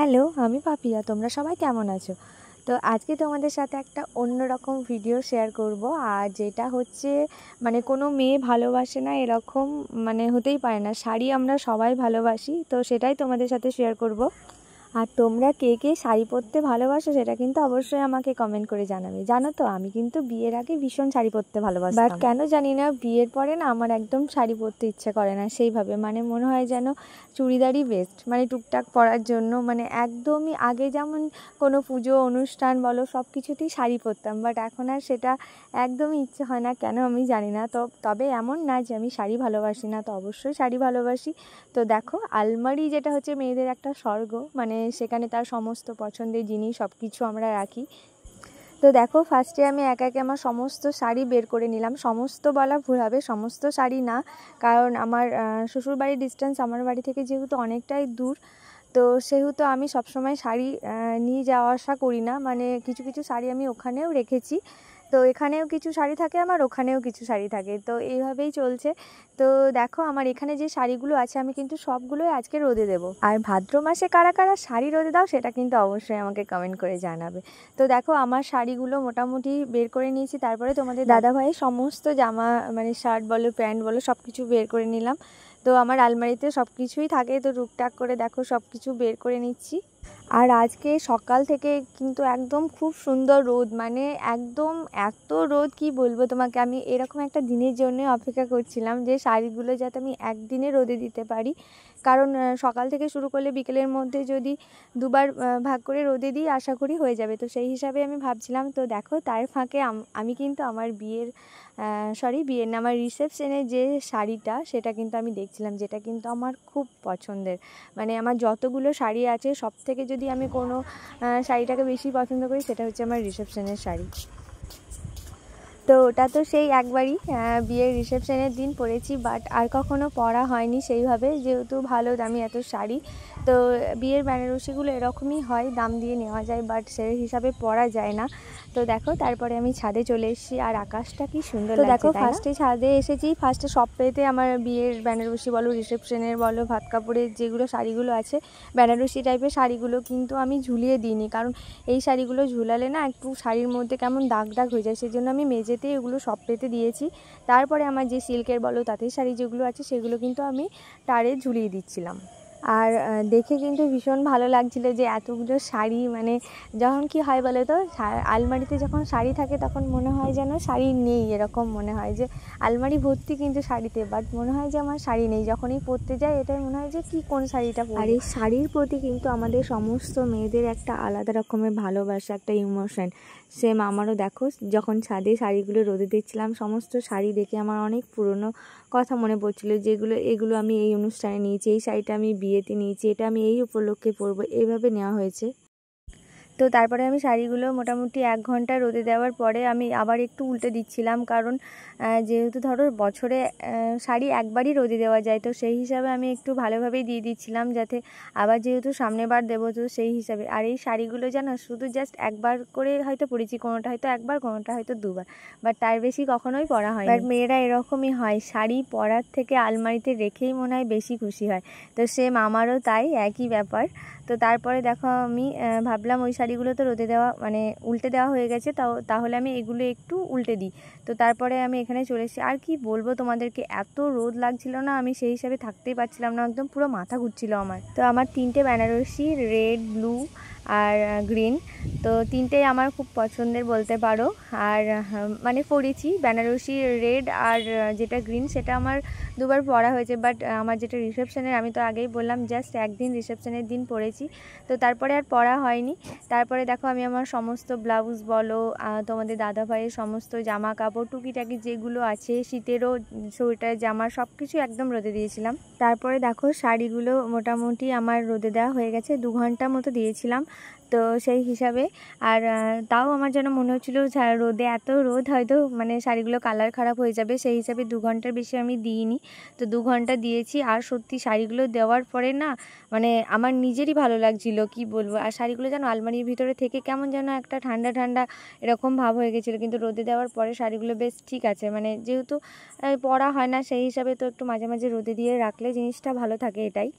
Hello, আমি পাপিয়া। তোমরা সবাই কেমন আছো? তো আজকে তোমাদের সাথে একটা অন্যরকম ভিডিও শেয়ার করব। আর যেটা হচ্ছে কোনো মেয়ে ভালোবাসে না এরকম হতেই পারে না। শাড়ি আমরা সবাই ভালোবাসি, তো সেটাই তোমাদের সাথে শেয়ার করব। আর তোমরা কে কে শাড়ি পরতে ভালোবাসো সেটা কিন্তু অবশ্যই আমাকে কমেন্ট করে জানাবে। জানো তো, আমি কিন্তু বিয়ের আগে ভীষণ শাড়ি পরতে ভালোবাসতাম, বাট কেন জানি না বিয়ের পরে না আমার একদম শাড়ি পরতে ইচ্ছে করে না সেইভাবে। মনে হয় যেন চুড়িদারই বেস্ট, টুকটাক পরার জন্য। একদমই আগে যেমন কোনো পুজো অনুষ্ঠান বলো সব কিছুতেই শাড়ি পরতাম, বাট এখন আর সেটা একদমই ইচ্ছে হয় না, কেন আমি জানি না। তবে এমন না যে আমি শাড়ি ভালোবাসি না, তো অবশ্যই শাড়ি ভালোবাসি। তো দেখো, আলমারি যেটা হচ্ছে মেয়েদের একটা স্বর্গ, সেখানে তার সমস্ত পছন্দের জিনিস সব কিছু আমরা রাখি। তো দেখো, ফার্স্টে আমি একে একে আমার সমস্ত শাড়ি বের করে নিলাম। সমস্ত বলা ভুল হবে, সমস্ত শাড়ি না, কারণ আমার শ্বশুরবাড়ির ডিস্টেন্স আমার বাড়ি থেকে যেহেতু অনেকটাই দূর, তো সেহেতু আমি সবসময় শাড়ি নিয়ে যাওয়া আসা করি না। কিছু কিছু শাড়ি আমি ওখানেও রেখেছি, তো এখানেও কিছু শাড়ি থাকে আমার, ওখানেও কিছু শাড়ি থাকে, তো এইভাবেই চলছে। তো দেখো, আমার এখানে যে শাড়িগুলো আছে আমি কিন্তু সবগুলোই আজকে রোদে দেবো। আর ভাদ্র মাসে কারা কারা শাড়ি রোদে দাও সেটা কিন্তু অবশ্যই আমাকে কমেন্ট করে জানাবে। তো দেখো, আমার শাড়িগুলো মোটামুটি বের করে নিয়েছি। তারপরে তোমাদের দাদাভাইয়ের সমস্ত জামা শার্ট বলো প্যান্ট বলো সব কিছু বের করে নিলাম। তো আমার আলমারিতে সব কিছুই থাকে, তো টুকটাক করে দেখো সব কিছু বের করে নিচ্ছি। আর আজকে সকাল থেকে কিন্তু একদম খুব সুন্দর রোদ, একদম এত রোদ কি বলবো তোমাকে। আমি এরকম একটা দিনের জন্য অপেক্ষা করছিলাম যে শাড়িগুলো যাতে আমি একদিনে রোদে দিতে পারি, কারণ সকাল থেকে শুরু করলে বিকেলের মধ্যে যদি দুবার ভাগ করে রোদে দিই আশা করি হয়ে যাবে। তো সেই হিসাবে আমি ভাবছিলাম। তো দেখো, তার ফাঁকে আমি কিন্তু আমার বিয়ের না, আমার রিসেপশনের যে শাড়িটা সেটা কিন্তু আমি দেখছিলাম, যেটা কিন্তু আমার খুব পছন্দের। আমার যতগুলো শাড়ি আছে সব থেকে যদি আমি কোনো শাড়িটাকে বেশি পছন্দ করি সেটা হচ্ছে আমার রিসেপশনের শাড়ি। তো ওটা তো সেই একবারই বিয়ের রিসেপশনের দিন পরেছি, বাট আর কখনো পরা হয়নি সেইভাবে, যেহেতু ভালো দামি এত শাড়ি। তো বিয়ের বেনারসিগুলো এরকমই হয়, দাম দিয়ে নেওয়া যায়, বাট সেই হিসাবে পরা যায় না। তো দেখো, তারপরে আমি ছাদে চলে এসেছি, আর আকাশটা কি সুন্দর লাগছে। দেখো, ফার্স্টে ছাদে এসেছি, ফার্স্টে সব পেতে আমার বিয়ের বেনারসি বলো রিসেপশনের বলো ভাত কাপড়ের যেগুলো শাড়িগুলো আছে বেনারসি টাইপের শাড়িগুলো কিন্তু আমি ঝুলিয়ে দিইনি, কারণ এই শাড়িগুলো ঝুলালে না একটু শাড়ির মধ্যে কেমন দাগ দাগ হয়ে যায়, সেই জন্য আমি মেঝেতে এগুলো সব পেতে দিয়েছি। তারপরে আমার যে সিল্কের বলো তাঁতের শাড়ি যেগুলো আছে সেগুলো কিন্তু আমি তারে ঝুলিয়ে দিচ্ছিলাম। আর দেখে কিন্তু ভীষণ ভালো লাগছিল যে এতগুলো শাড়ি, যখন কি হয় বলে তো, আলমারিতে যখন শাড়ি থাকে তখন মনে হয় যেন শাড়ি নেই, এরকম মনে হয় যে আলমারি ভর্তি কিন্তু শাড়িতে, বাট মনে হয় যে আমার শাড়ি নেই। যখনই পরতে যাই এটাই মনে হয় যে কি কোন শাড়িটা পরবো। আর এই শাড়ির প্রতি কিন্তু আমাদের সমস্ত মেয়েদের একটা আলাদা রকমের ভালোবাসা, একটা ইমোশন। সেম আমারও। দেখো, যখন ছাদে শাড়িগুলো রোদে দিচ্ছিলাম সমস্ত শাড়ি দেখে আমার অনেক পুরনো কথা মনে পড়ছিল, এগুলো আমি এই অনুষ্ঠানে নিয়েছি, এই শাড়িটা আমি বিয়েতে নিয়েছি, এটা আমি এই উপলক্ষে পরবো, এইভাবে নেওয়া হয়েছে। তো তারপরে আমি শাড়িগুলো মোটামুটি 1 ঘন্টা রোদে দেওয়ার পরে আমি আবার একটু উল্টে দিচ্ছিলাম, কারণ যেহেতু ধরো বছরে শাড়ি একবারই রোদে দেওয়া যায়, তো সেই হিসাবে আমি একটু ভালোভাবেই দিয়ে দিচ্ছিলাম, যাতে আবার যেহেতু সামনেবার দেবো তো সেই হিসাবে। আর এই শাড়িগুলো জানো শুধু জাস্ট একবার করে হয়তো পরেছি, কোনোটা হয়তো একবার, কোনোটা হয়তো দুবার, বাট তার বেশি কখনোই পরা হয়। বাট মেয়েরা এরকমই হয়, শাড়ি পরার থেকে আলমারিতে রেখেই মনে হয় বেশি খুশি হয়। তো সেম আমারও তাই, একই ব্যাপার। তো তারপরে দেখো, আমি ভাবলাম ওই শাড়িগুলো তো রোদে দেওয়া উল্টে দেওয়া হয়ে গেছে, তাহলে আমি এগুলো একটু উল্টে দিই। তো তারপরে আমি এখানে চলে এসেছি। আর কি বলবো তোমাদেরকে, এত রোদ লাগছিল না, আমি সেই হিসাবে থাকতেই পারছিলাম না, একদম পুরো মাথা ঘুরছিল আমার। তো আমার 3টে বেনারসি, রেড, ব্লু আর গ্রিন, তো 3টেই আমার খুব পছন্দের বলতে পারো। আর পরেছি বেনারসি রেড আর যেটা গ্রিন সেটা আমার দুবার পরা হয়েছে, বাট আমার যেটা রিসেপশনের আমি তো আগেই বললাম জাস্ট একদিন রিসেপশনের দিন পরেছি, তো তারপরে আর পরা হয়নি। তারপরে দেখো, আমি আমার সমস্ত ব্লাউজ বলো তোমাদের দাদাভাইয়ের সমস্ত জামা কাপড় টুকিটাকি যেগুলো আছে, শীতেরও সোয়েটার জামা সব কিছু একদম রোদে দিয়েছিলাম। তারপরে দেখো, শাড়িগুলো মোটামুটি আমার রোদে দেওয়া হয়ে গেছে, 2 ঘন্টা মতো দিয়েছিলাম, তো সেই হিসাবে। আর তাও আমার যেন মনে হচ্ছিলো রোদে, এত রোদ হয়তো শাড়িগুলো কালার খারাপ হয়ে যাবে, সেই হিসাবে 2 ঘন্টার বেশি আমি দিইনি, তো 2 ঘন্টা দিয়েছি। আর সত্যি শাড়িগুলো দেওয়ার পরে না আমার নিজেরই ভালো লাগছিল, কি বলবো। আর শাড়িগুলো যেন আলমারির ভিতরে থেকে কেমন যেন একটা ঠান্ডা ঠান্ডা এরকম ভাব হয়ে গেছিলো, কিন্তু রোদে দেওয়ার পরে শাড়িগুলো বেশ ঠিক আছে, যেহেতু পরা হয় না সেই হিসাবে, তো একটু মাঝে মাঝে রোদে দিয়ে রাখলে জিনিসটা ভালো থাকে, এটাই।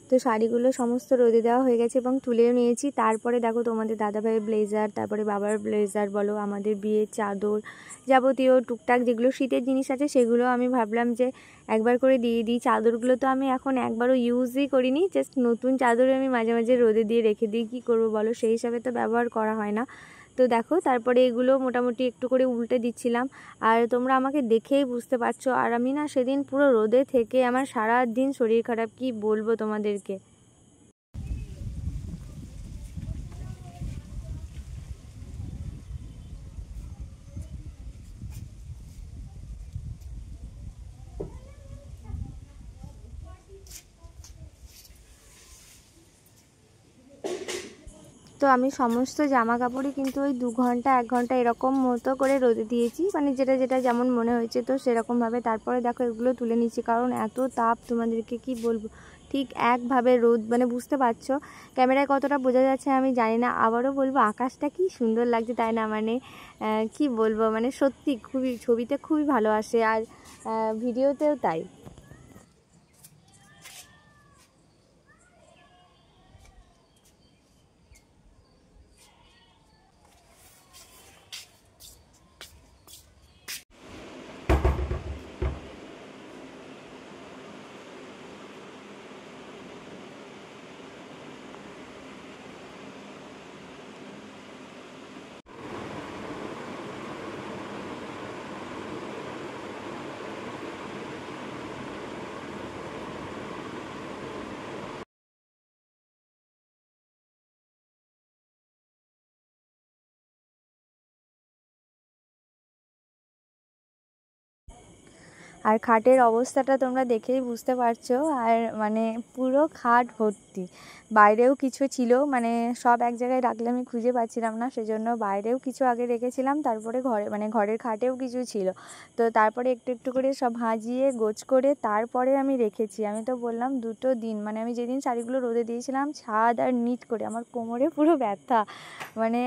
তো শাড়িগুলো সমস্ত রোদে দেওয়া হয়ে গেছে এবং তুলেও নিয়েছি। তারপরে দেখো তোমাদের দাদাভাইয়ের ব্লেজার, তারপরে বাবার ব্লেজার বলো, আমাদের বিয়ের চাদর, যাবতীয় টুকটাক যেগুলো শীতের জিনিস আছে সেগুলো আমি ভাবলাম যে একবার করে দিয়ে দিই। চাদরগুলো তো আমি এখন একবারও ইউজই করিনি, জাস্ট নতুন চাদর আমি মাঝে মাঝে রোদে দিয়ে রেখে দিই, কী করবো বলো, সেই হিসাবে তো ব্যবহার করা হয় না। তো দেখো তারপরে এগুলো মোটামুটি একটু করে উল্টে দিচ্ছিলাম। আর তোমরা আমাকে দেখেই বুঝতে পারছো, আর আমি না সেদিন পুরো রোদে থেকে আমার সারা দিন শরীর খারাপ, কি বলবো তোমাদেরকে। তো আমি সমস্ত জামা কাপড়ই কিন্তু ওই 2 ঘন্টা 1 ঘন্টা এরকম মতো করে রোদে দিয়েছি, মানে যেটা যেটা যেমন মনে হয়েছে তো সেরকমভাবে। তারপরে দেখো এগুলো তুলে নিচ্ছি, কারণ এত তাপ তোমাদেরকে কি বলবো, ঠিক একভাবে রোদ, মানে বুঝতে পারছো ক্যামেরায় কতটা বোঝা যাচ্ছে আমি জানি না। আবারও বলবো আকাশটা কি সুন্দর লাগছে, তাই না? মানে কি বলবো, মানে সত্যি খুবই, ছবিতে খুবই ভালো আসে, আর ভিডিওতেও তাই। আর খাটের অবস্থাটা তোমরা দেখেই বুঝতে পারছো, আর মানে পুরো খাট ভর্তি। বাইরেও কিছু ছিল, মানে সব এক জায়গায় রাখলে আমি খুঁজে পাচ্ছিলাম না, সেজন্য বাইরেও কিছু আগে রেখেছিলাম, তারপরে ঘরে, মানে ঘরের খাটেও কিছু ছিল। তো তারপরে একটু একটু করে সব ভাঁজিয়ে গোছ করে তারপরে আমি রেখেছি। আমি তো বললাম 2টো দিন, মানে আমি যেদিন শাড়িগুলো রোদে দিয়েছিলাম ছাদ আর নিট করে আমার কোমরে পুরো ব্যথা। মানে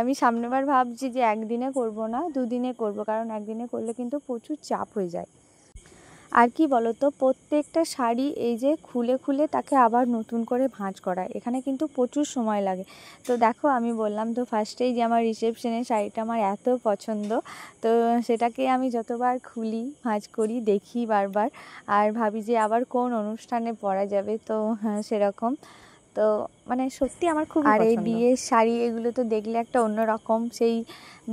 আমি সামনেবার ভাবছি যে একদিনে করব না, 2 দিনে করব, কারণ একদিনে করলে কিন্তু প্রচুর চাপ হয়ে যায়। আর কি বলতো, প্রত্যেকটা শাড়ি এই যে খুলে খুলে তাকে আবার নতুন করে ভাঁজ করা, এখানে কিন্তু প্রচুর সময় লাগে। তো দেখো আমি বললাম তো ফার্স্টেই যে আমার রিসেপশনের শাড়িটা আমার এত পছন্দ, তো সেটাকে আমি যতবার খুলি ভাঁজ করি দেখি বারবার, আর ভাবি যে আবার কোন অনুষ্ঠানে পরা যাবে, তো হ্যাঁ সেরকম। তো মানে সত্যি আমার খুব, আর এই বিয়ের শাড়ি এগুলো তো দেখলে একটা অন্যরকম সেই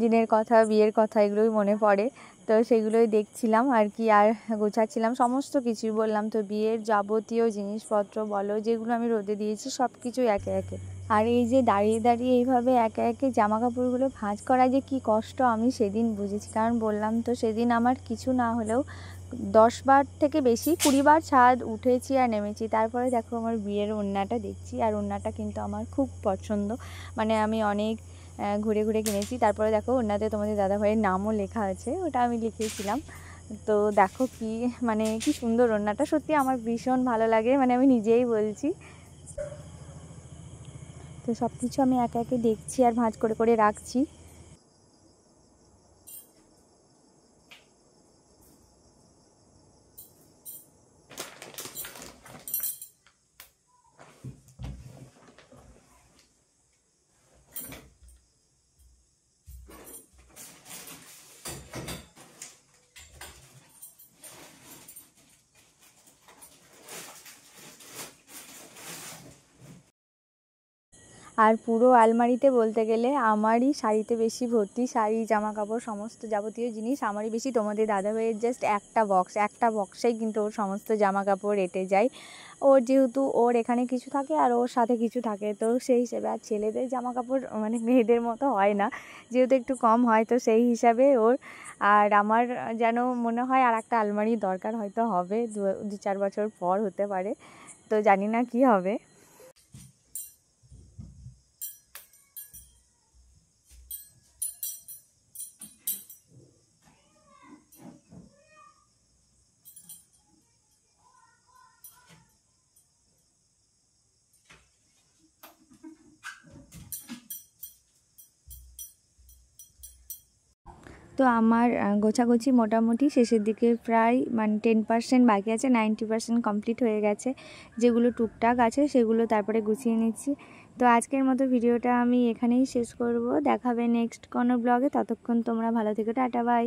দিনের কথা, বিয়ের কথা এগুলোই মনে পড়ে। তো সেগুলোই দেখছিলাম আর কি, আর গোছাচ্ছিলাম সমস্ত কিছুই, বললাম তো বিয়ের যাবতীয় জিনিসপত্র বলো যেগুলো আমি রোদে দিয়েছি সব কিছুই একে একে। আর এই যে দাঁড়িয়ে দাঁড়িয়ে এইভাবে একে একে জামা কাপড়গুলো ভাঁজ করা যে কি কষ্ট আমি সেদিন বুঝেছি, কারণ বললাম তো সেদিন আমার কিছু না হলেও 10 বার থেকে বেশি 20 বার ছাদ উঠেছি আর নেমেছি। তারপরে দেখো আমার বিয়ের ওড়নাটা দেখছি, আর ওড়নাটা কিন্তু আমার খুব পছন্দ, মানে আমি অনেক ঘুরে ঘুরে কিনেছি। তারপরে দেখো ওড়নাতে তোমাদের দাদাভাইয়ের নামও লেখা আছে, ওটা আমি লিখেছিলাম। তো দেখো কি, মানে কি সুন্দর ওড়নাটা, সত্যি আমার ভীষণ ভালো লাগে, মানে আমি নিজেই বলছি। তো সব কিছু আমি একে একে দেখছি আর ভাঁজ করে করে রাখছি। আর পুরো আলমারিতে বলতে গেলে আমারই শাড়িতে বেশি ভর্তি, শাড়ি জামা কাপড় সমস্ত যাবতীয় জিনিস আমারই বেশি। তোমাদের দাদাভাইয়ের জাস্ট একটা বক্সেই কিন্তু ওর সমস্ত জামা কাপড় এঁটে যায়। ওর যেহেতু ওর এখানে কিছু থাকে আর ওর সাথে কিছু থাকে, তো সেই হিসেবে। আর ছেলেদের জামা কাপড় মানে মেয়েদের মতো হয় না, যেহেতু একটু কম হয়, তো সেই হিসাবে ওর। আর আমার যেন মনে হয় আর একটা আলমারি দরকার হয়তো হবে, 2-4 বছর পর হতে পারে, তো জানি না কি হবে। তো আমার গোছাগুছি মোটামুটি শেষের দিকে, প্রায় মানে 10% বাকি আছে, 90% কমপ্লিট হয়ে গেছে। যেগুলো টুকটাক আছে সেগুলো তারপরে গুছিয়ে নিচ্ছি। তো আজকের মতো ভিডিওটা আমি এখানেই শেষ করব। দেখাবে নেক্সট কোনো ব্লগে। ততক্ষণ তোমরা ভালো থেকো, টাটা বাই।